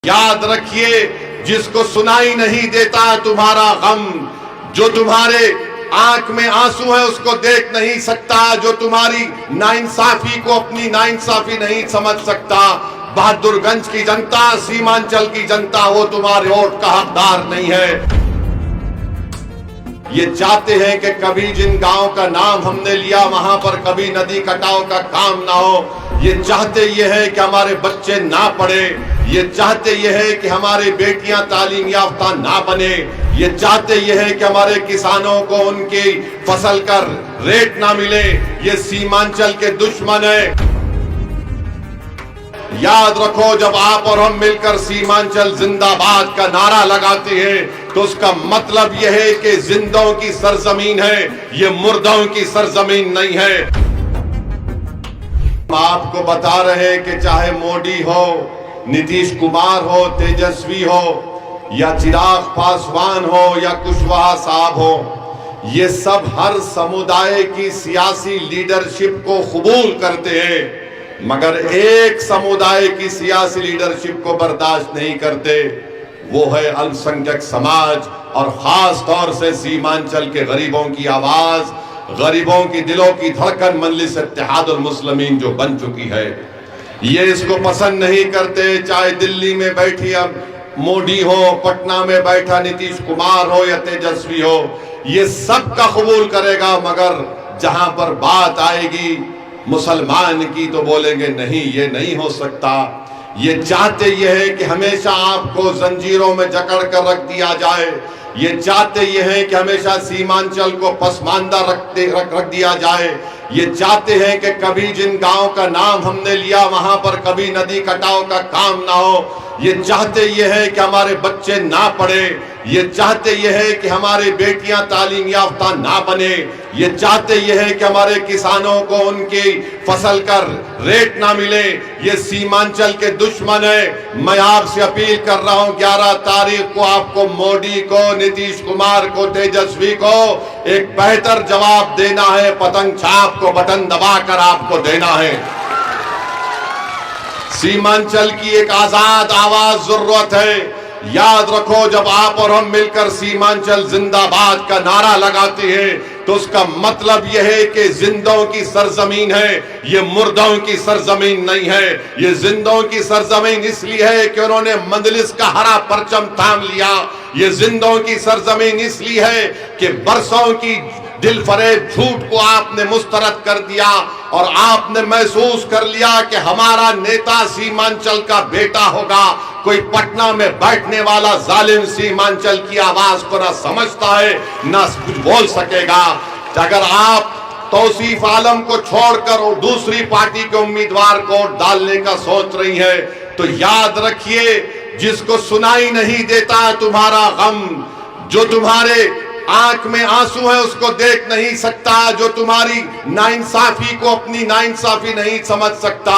याद रखिए, जिसको सुनाई नहीं देता तुम्हारा गम, जो तुम्हारे आंख में आंसू है उसको देख नहीं सकता, जो तुम्हारी नाइंसाफी को अपनी नाइंसाफी नहीं समझ सकता, बहादुरगंज की जनता, सीमांचल की जनता वो तुम्हारे वोट का हकदार नहीं है। ये चाहते हैं कि कभी जिन गांव का नाम हमने लिया वहां पर कभी नदी कटाव का काम ना हो। ये चाहते ये है कि हमारे बच्चे ना पढ़े, ये चाहते ये है कि हमारी बेटियां तालीम याफ्ता ना बने, ये चाहते ये है कि हमारे किसानों को उनकी फसल का रेट ना मिले। ये सीमांचल के दुश्मन है। याद रखो, जब आप और हम मिलकर सीमांचल जिंदाबाद का नारा लगाते हैं तो उसका मतलब यह है कि जिंदों की सरजमीन है, ये मुर्दों की सरजमीन नहीं है। हम आपको बता रहे हैं कि चाहे मोदी हो, नीतीश कुमार हो, तेजस्वी हो, या चिराग पासवान हो, या कुशवाहा साहब हो, ये सब हर समुदाय की सियासी लीडरशिप को कबूल करते हैं, मगर एक समुदाय की सियासी लीडरशिप को बर्दाश्त नहीं करते। वो है अल्पसंख्यक समाज, और खास तौर से सीमांचल के गरीबों की आवाज, गरीबों की दिलों की धड़कन मजलिस इत्तेहादुल मुस्लिमीन जो बन चुकी है। ये इसको पसंद नहीं करते, चाहे दिल्ली में बैठी अब मोदी हो, पटना में बैठा नीतीश कुमार हो या तेजस्वी हो, ये सब का कबूल करेगा, मगर जहां पर बात आएगी मुसलमान की तो बोलेंगे नहीं, ये नहीं हो सकता। ये चाहते ये है कि हमेशा आपको जंजीरों में जकड़ कर रख दिया जाए, ये चाहते ये है कि हमेशा सीमांचल को पसमानदा रख दिया जाए, ये चाहते हैं कि कभी जिन गांव का नाम हमने लिया वहां पर कभी नदी कटाव का काम ना हो। ये चाहते ये है कि हमारे बच्चे ना पढ़े, ये चाहते ये है कि हमारी बेटियां तालीम याफ्ता ना बने, ये चाहते ये है कि हमारे किसानों को उनकी फसल का रेट ना मिले। ये सीमांचल के दुश्मन है। मैं आपसे अपील कर रहा हूं, 11 तारीख को आपको मोदी को, नीतीश कुमार को, तेजस्वी को एक बेहतर जवाब देना है। पतंग छाप को बटन दबाकर आपको देना है। सीमांचल की एक आजाद आवाज जरूरत है। याद रखो, जब आप और हम मिलकर सीमांचल जिंदाबाद का नारा लगाते हैं तो उसका मतलब यह है कि जिंदों की सरजमीन है, ये मुर्दों की सरजमीन नहीं है। ये जिंदों की सरजमीन इसलिए है कि उन्होंने मजलिस का हरा परचम थाम लिया। ये जिंदों की सरजमीन इसलिए है कि बरसों की दिल फरेब झूठ को आपने मुस्तरद कर दिया और आपने महसूस कर लिया कि हमारा नेता सीमांचल का बेटा होगा। कोई पटना में बैठने वाला जालिम सीमांचल की आवाज को ना समझता है ना कुछ बोल सकेगा। अगर आप तौसीफ आलम को छोड़कर और दूसरी पार्टी के उम्मीदवार को डालने का सोच रही है तो याद रखिए, जिसको सुनाई नहीं देता तुम्हारा गम, जो तुम्हारे आंख में आंसू है उसको देख नहीं सकता, जो तुम्हारी नाइंसाफी को अपनी नाइंसाफी नहीं समझ सकता,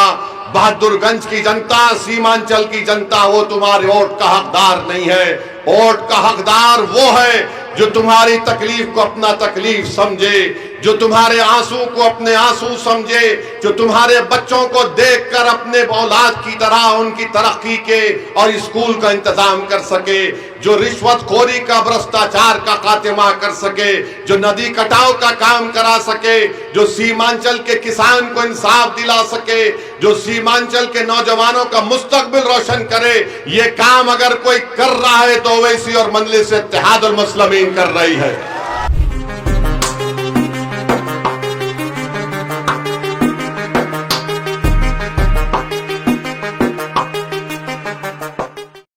बहादुरगंज की जनता, सीमांचल की जनता वो तुम्हारे वोट का हकदार नहीं है। वोट का हकदार वो है जो तुम्हारी तकलीफ को अपना तकलीफ समझे, जो तुम्हारे आंसू को अपने आंसू समझे, जो तुम्हारे बच्चों को देखकर अपने औलाद की तरह उनकी तरक्की के और स्कूल का इंतजाम कर सके, जो रिश्वतखोरी का, भ्रष्टाचार का खात्मा कर सके, जो नदी कटाव का काम करा सके, जो सीमांचल के किसान को इंसाफ दिला सके, जो सीमांचल के नौजवानों का मुस्तकबिल रोशन करे। ये काम अगर कोई कर रहा है तो ओवैसी और मजलिस इत्तेहादुल मुस्लिमीन कर रही है।